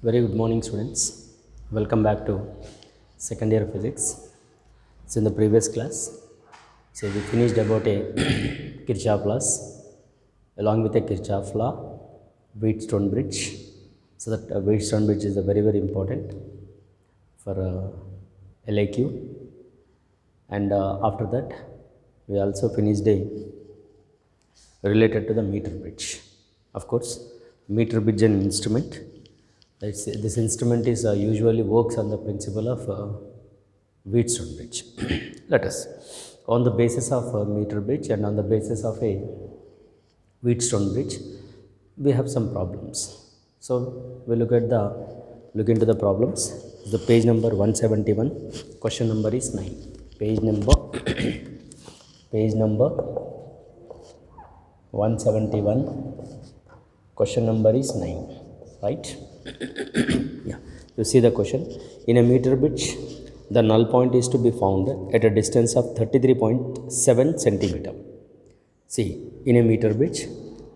Very good morning, students. Welcome back to second year physics. So in the previous class, we finished about a Kirchhoff laws along with a Kirchhoff law, Wheatstone bridge. So that Wheatstone bridge is a very important for LAQ, and after that we also finished a related to the meter bridge. Of course, meter bridge an instrument. This instrument is usually works on the principle of Wheatstone bridge. Let us, on the basis of a meter bridge and on the basis of a Wheatstone bridge, we have some problems. So we look into the problems. The page number 171. Question number is 9. Page number page number 171. Question number is 9. Right? Yeah, you see the question. In a meter bridge, the null point is to be found at a distance of 33.7 centimeter. See, in a meter bridge,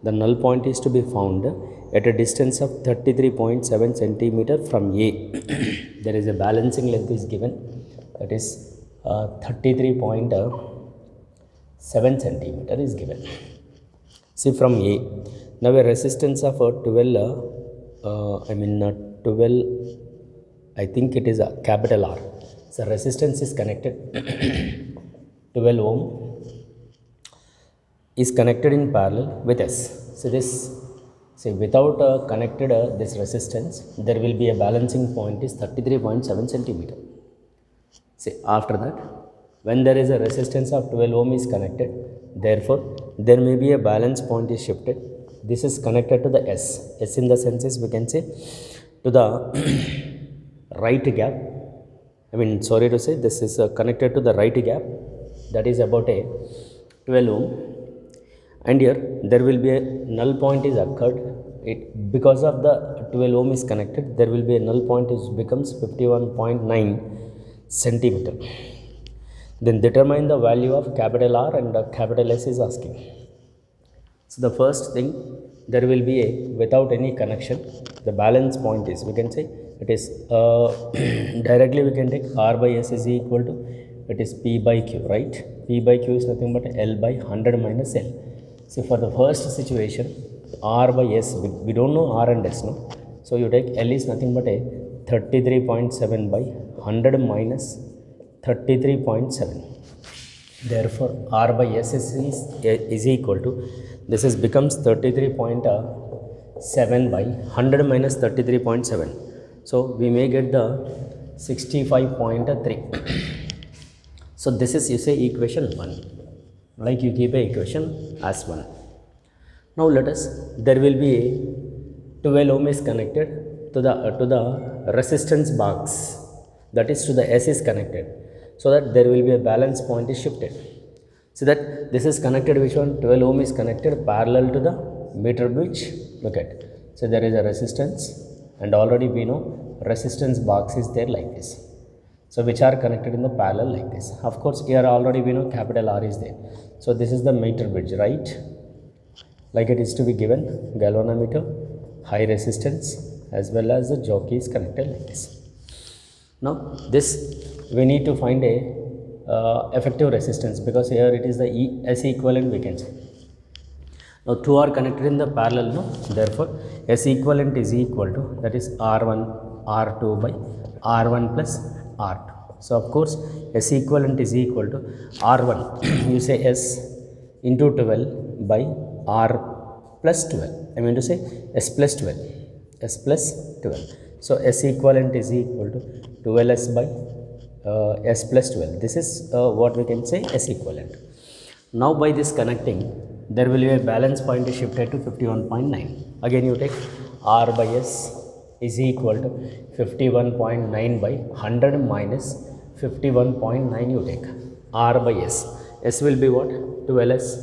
the null point is to be found at a distance of 33.7 centimeter from A. There is a balancing length is given, that is 33.7 centimeter is given. See, from A, now a resistance of 12, I think it is a capital R. So resistance is connected 12 ohm is connected in parallel with S. So this, see, without connected this resistance, there will be a balancing point is 33.7 centimeter. See, after that, when there is a resistance of 12 ohm is connected, therefore there may be a balance point is shifted. This is connected to the S. S in the sense is, we can say, to the right gap. Sorry to say, this is connected to the right gap, that is about a 12 ohm. And here there will be a null point is occurred. Because of the 12 ohm is connected, there will be a null point is becomes 51.9 centimeter. Then determine the value of capital R and capital S is asking. So the first thing, there will be a, without any connection, the balance point is, we can say, it is directly we can take R by S is equal to, it is P by Q, right? P by Q is nothing but L by 100 minus L. So for the first situation, R by S, we don't know R and S, no? So you take L is nothing but a 33.7 by 100 minus 33.7. Therefore, R by S is equal to, this is becomes 33.7 by 100 minus 33.7. So we may get the 65.3. So this is, you say, equation 1. Like you keep a equation as 1. Now let us, there will be a 12 ohm is connected to the resistance box, that is to the S is connected, so that there will be a balance point is shifted. So that this is connected, which one? 12 ohm is connected parallel to the meter bridge. Look at, so there is a resistance, and already we know resistance box is there like this. So which are connected in the parallel like this. Of course, here already we know capital R is there. So this is the meter bridge, right? Like it is to be given, galvanometer, high resistance, as well as the jockey is connected like this. Now this, we need to find a effective resistance, because here it is the S equivalent, we can say. Now two are connected in the parallel, no? Therefore S equivalent is equal to, that is R1 R2 by R1 plus R2. So of course S equivalent is equal to R1 you say S into 12 by R plus 12. I mean to say S plus 12. S plus 12. So S equivalent is equal to 12S by S plus 12. This is what we can say S equivalent. Now by this connecting, there will be a balance point is shifted to 51.9. Again you take R by S is equal to 51.9 by 100 minus 51.9 you take. R by S. S will be what? 12S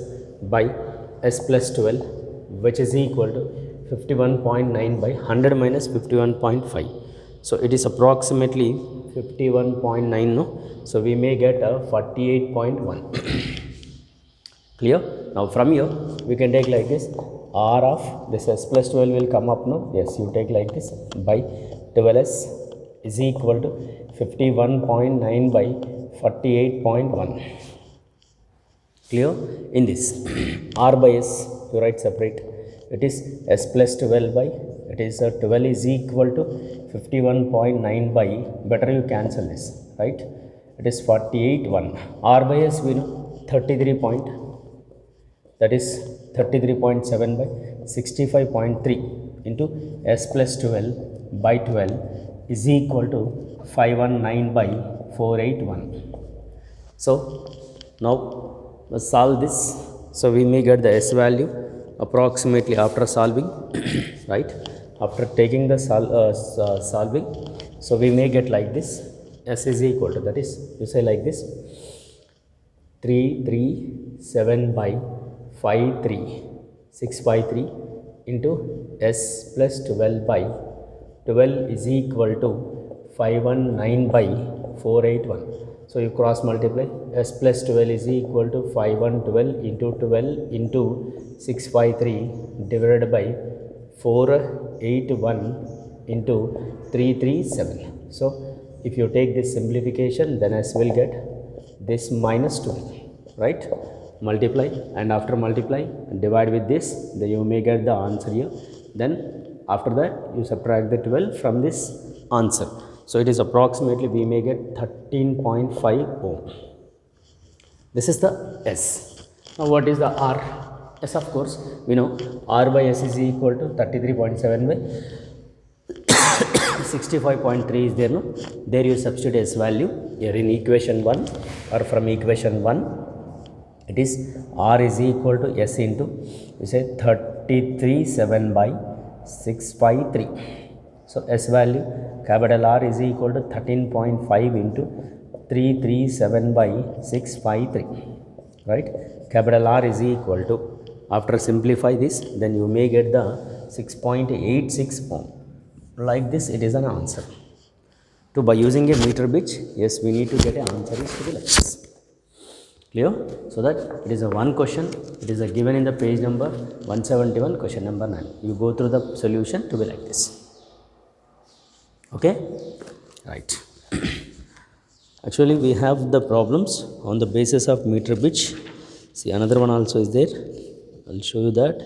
by S plus 12, which is equal to 51.9 by 100 minus 51.5. So it is approximately 51.9, no? So we may get a 48.1. Clear? Now from here we can take like this, R of this s plus 12 will come up, no? Yes, you take like this, by 12s is equal to 51.9 by 48.1. Clear? In this R by s you write separate, it is s plus 12 by, it is 12 is equal to 51.9 by, better you cancel this, right? It is 48.1. R by s we know 33 point, that is 33.7 by 65.3 into s plus 12 by 12 is equal to 519 by 481. So now let's solve this. So we may get the s value approximately after solving right, after taking the solving. So we may get like this, s is equal to, that is you say like this, 337 by 653 into s plus 12 by 12 is equal to 519 by 481. So you cross multiply, s plus 12 is equal to 5112 into 12 into 653 divided by 481 into 337. So if you take this simplification, then s will get this minus 12, right? Multiply, and after multiply divide with this, then you may get the answer here. Then after that you subtract the 12 from this answer. So it is approximately we may get 13.5 ohm. This is the s. Now what is the r? S, of course we know r by s is equal to 33.7 by 65.3 is there, no? There you substitute s value here in equation 1, or from equation 1 it is r is equal to s into, we say 33.7 by 653. So s value capital R is equal to 13.5 into 337 by 653, right? Capital R is equal to, after simplify this, then you may get the 6.86 ohm. Like this it is an answer. To by using a meter bridge, yes, we need to get an answer is to be like this. Clear? So that it is a one question, it is a given in the page number 171, question number 9. You go through the solution to be like this. Okay, right. Actually we have the problems on the basis of meter bridge. See, another one also is there, I'll show you that.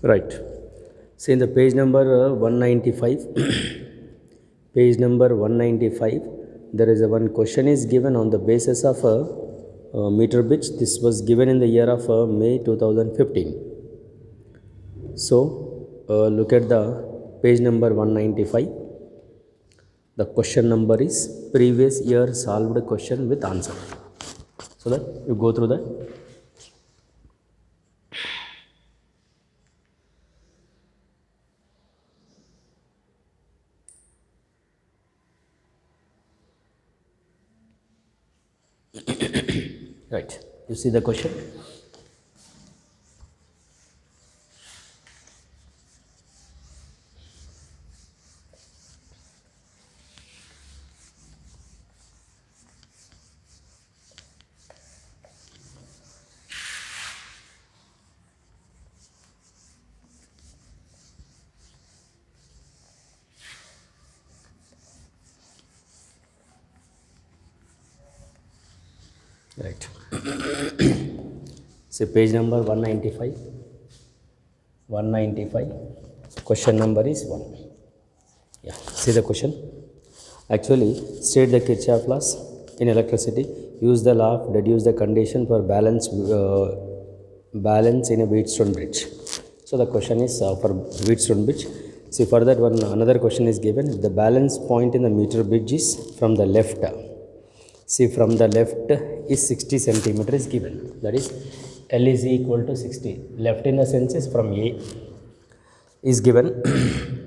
Right. See, in the page number 195, page number 195, there is a one question is given on the basis of a meter bridge. This was given in the year of May 2015. So look at the page number 195. The question number is previous year solved question with answer. So that you go through that. Right, you see the question. Right. See, page number 195. 195. Question number is 1. Yeah. See the question. Actually, state the Kirchhoff laws in electricity. Use the law, deduce the condition for balance in a Wheatstone bridge. So the question is for Wheatstone bridge. See, for that one another question is given. The balance point in the meter bridge is from the left. See, from the left is 60 centimeter is given. That is L is equal to 60. Left in the sense is from A is given.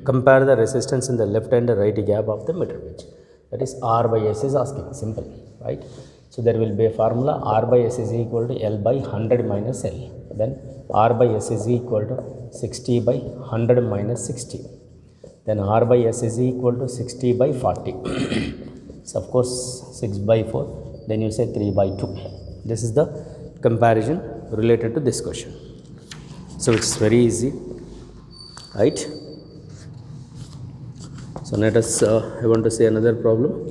Compare the resistance in the left and right gap of the meter bridge. That is R by S is asking. Simple, right? So there will be a formula. R by S is equal to L by 100 minus L. Then R by S is equal to 60 by 100 minus 60. Then R by S is equal to 60 by 40. So of course 6 by 4. Then you say 3 by 2. This is the comparison related to this question. So it's very easy, right? So let us I want to say another problem.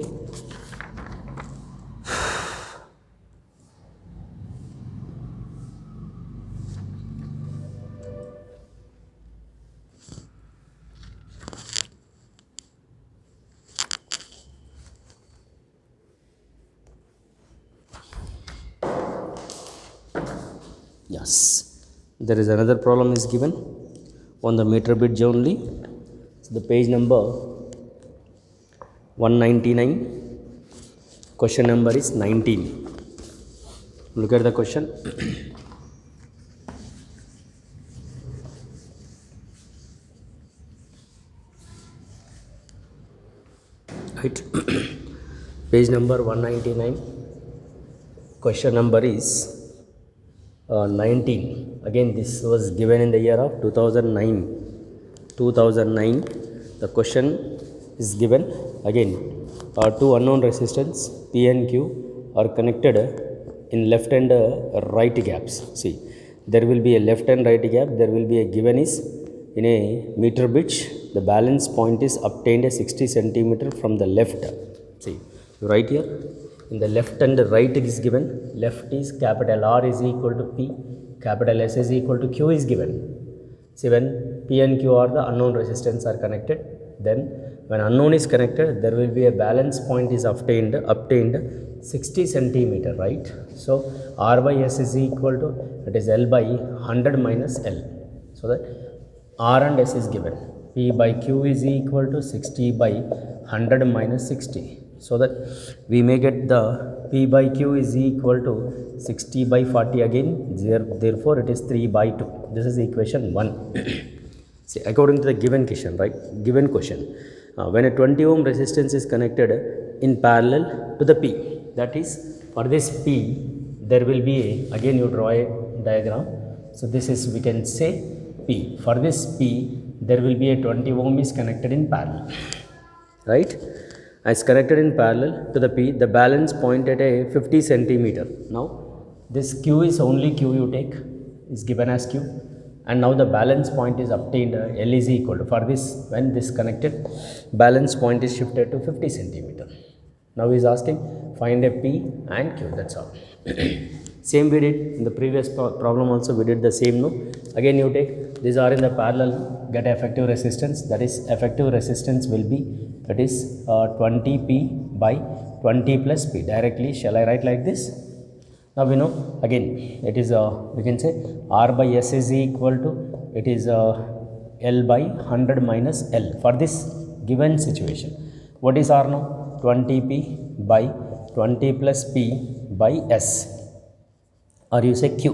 Yes, there is another problem is given on the meter bridge only. So the page number 199, question number is 19. Look at the question. Right. Page number 199, question number is 19. Again, this was given in the year of 2009. The question is given again. Two unknown resistance P and Q are connected in left and right gaps. See, there will be a left and right gap. There will be a given is in a meter bridge. The balance point is obtained a 60 centimeter from the left. See, right here. In the left and the right is given. Left is capital R is equal to P, capital S is equal to Q is given. See, when P and Q are the unknown resistance are connected, then when unknown is connected, there will be a balance point is obtained 60 centimeter, right? So R by S is equal to, it is L by 100 minus L. So that R and S is given. P by Q is equal to 60 by 100 minus 60. So that we may get the P by Q is equal to 60 by 40 again. Therefore, it is 3 by 2. This is equation 1. See, according to the given question, right? Given question. When a 20 ohm resistance is connected in parallel to the P, that is for this P, there will be a, again you draw a diagram. So this is, we can say P. For this P, there will be a 20 ohm is connected in parallel, right? As connected in parallel to the P, the balance point at a 50 centimeter. Now this Q is only Q you take, is given as Q, and now the balance point is obtained. L is equal to, for this, when this connected, balance point is shifted to 50 centimeter. Now he is asking find a P and Q. That's all. Same we did in the previous problem also. We did the same. No, again you take, these are in the parallel, get effective resistance. That is effective resistance will be, that is 20P by 20 plus P. Directly shall I write like this? Now we know again it is we can say R by S is equal to, it is L by 100 minus L for this given situation. What is R now? 20P by 20 plus P by S, or you say Q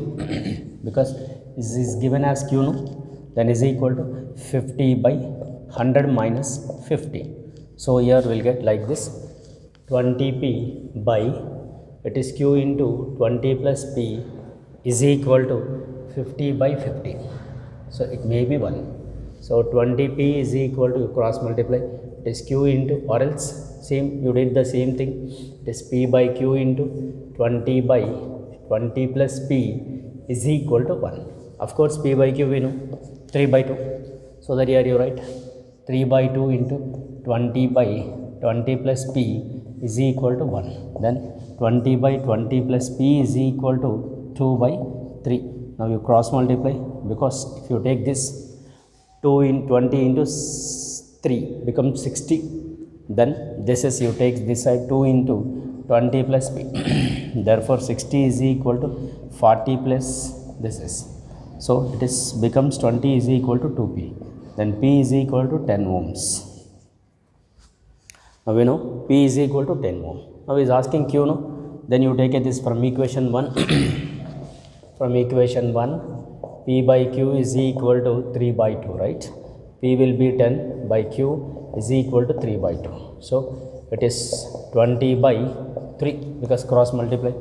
because this is given as Q, no? Then is equal to 50 by 100 minus 50. So here we will get like this, 20P by, it is Q into 20 plus P is equal to 50 by 50. So it may be 1. So 20P is equal to, cross multiply, it is Q into, or else same, you did the same thing, it is P by Q into 20 by 20 plus P is equal to 1. Of course P by Q we know 3 by 2. So that here you write 3 by 2 into 20 by 20 plus P is equal to 1. Then 20 by 20 plus P is equal to 2 by 3. Now you cross multiply, because if you take this 2 in 20 into 3 becomes 60 then this is you take this side 2 into 20 plus p. Therefore 60 is equal to 40 plus this is, so it is becomes 20 is equal to 2p, then p is equal to 10 ohms. Now we know p is equal to 10 ohm. Now he is asking q, no, then you take this from equation 1. From equation 1, p by q is equal to 3 by 2, right? P will be 10 by q is equal to 3 by 2. So it is 20 by 3 because cross multiply.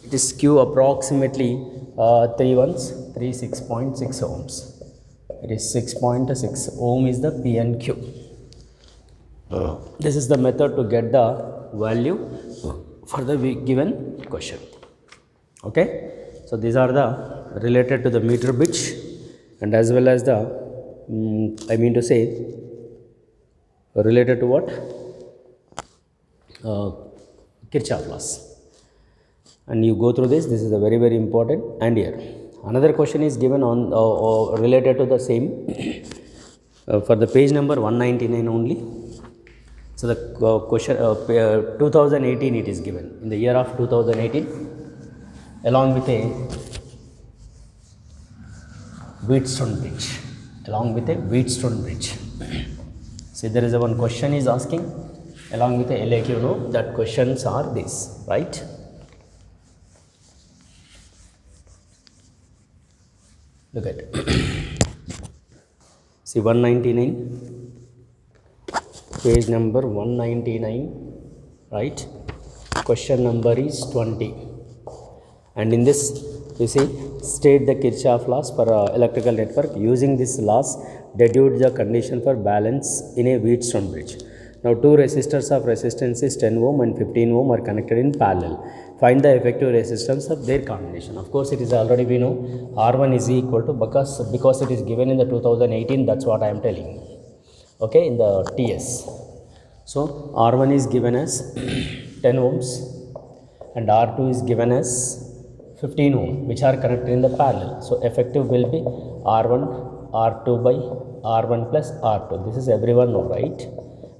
It is q approximately 3 ones, 6.6 ohms. It is 6.6 ohm is the P and Q. This is the method to get the value for the given question. Okay. So these are the related to the meter bridge and as well as the I mean to say related to what? Kirchhoff laws. And you go through this is a very important. And here another question is given on related to the same for the page number 199 only. So the question 2018 it is given in the year of 2018 along with a Wheatstone bridge, along with a Wheatstone bridge. See, there is a one question is asking along with a LAQ, you know that questions are this, right? Look at see 199, page number 199, right? Question number is 20, and in this you see state the Kirchhoff laws for electrical network. Using this laws deduce the condition for balance in a Wheatstone bridge. Now two resistors of resistance is 10 ohm and 15 ohm are connected in parallel. Find the effective resistance of their combination. Of course it is already we know R1 is equal to, because it is given in the 2018, that's what I am telling. Okay, in the TS. So R1 is given as 10 ohms and R2 is given as 15 ohm, which are connected in the parallel. So effective will be R1 R2 by R1 plus R2. This is everyone know, right?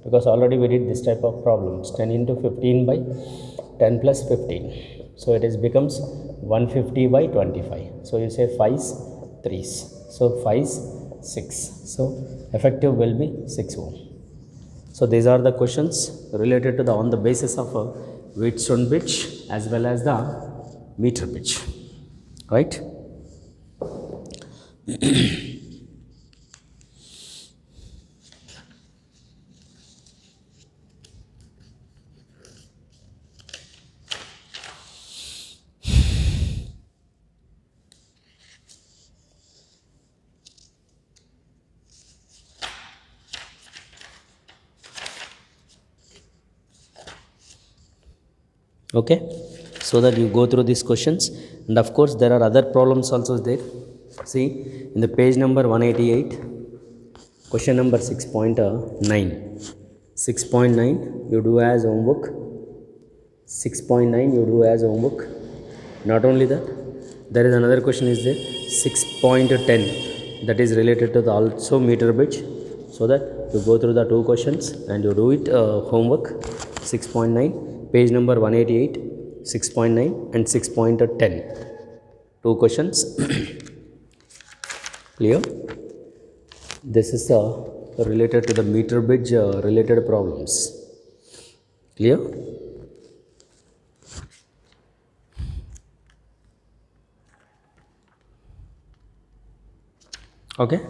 Because already we did this type of problems. 10 into 15 by 10 plus 15. So it is becomes 150 by 25. So you say 5's 3's. So 5's 6. So effective will be 6 ohm. So these are the questions related to the on the basis of a Wheatstone bridge as well as the meter bridge, right? Okay, so that you go through these questions, and of course there are other problems also there. See in the page number 188, question number 6.9. 6.9 you do as homework. 6.9 you do as homework. Not only that, there is another question is there 6.10 that is related to the also meter bridge. So that you go through the two questions and you do it homework. 6.9 page number 188, 6.9 and 6.10, two questions. Clear? This is related to the meter bridge related problems. Clear? Okay.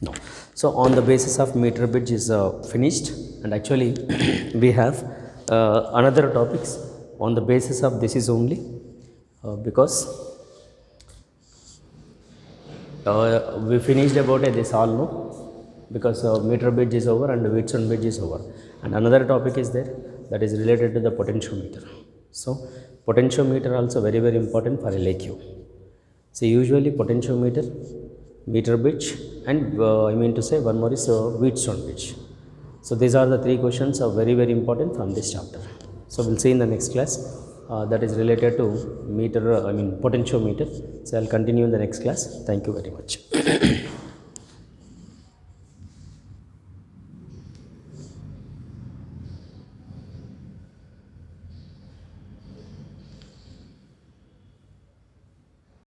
No. So on the basis of meter bridge is finished, and actually we have another topics on the basis of this is only because we finished about this all, no, because meter bridge is over and Wheatstone bridge is over, and another topic is there that is related to the potentiometer. So potentiometer also very important for LAQ. So usually potentiometer, meter bridge, and I mean to say one more is Wheatstone bridge. So these are the three questions are very important from this chapter. So we'll see in the next class that is related to meter, potentiometer. So I'll continue in the next class. Thank you very much.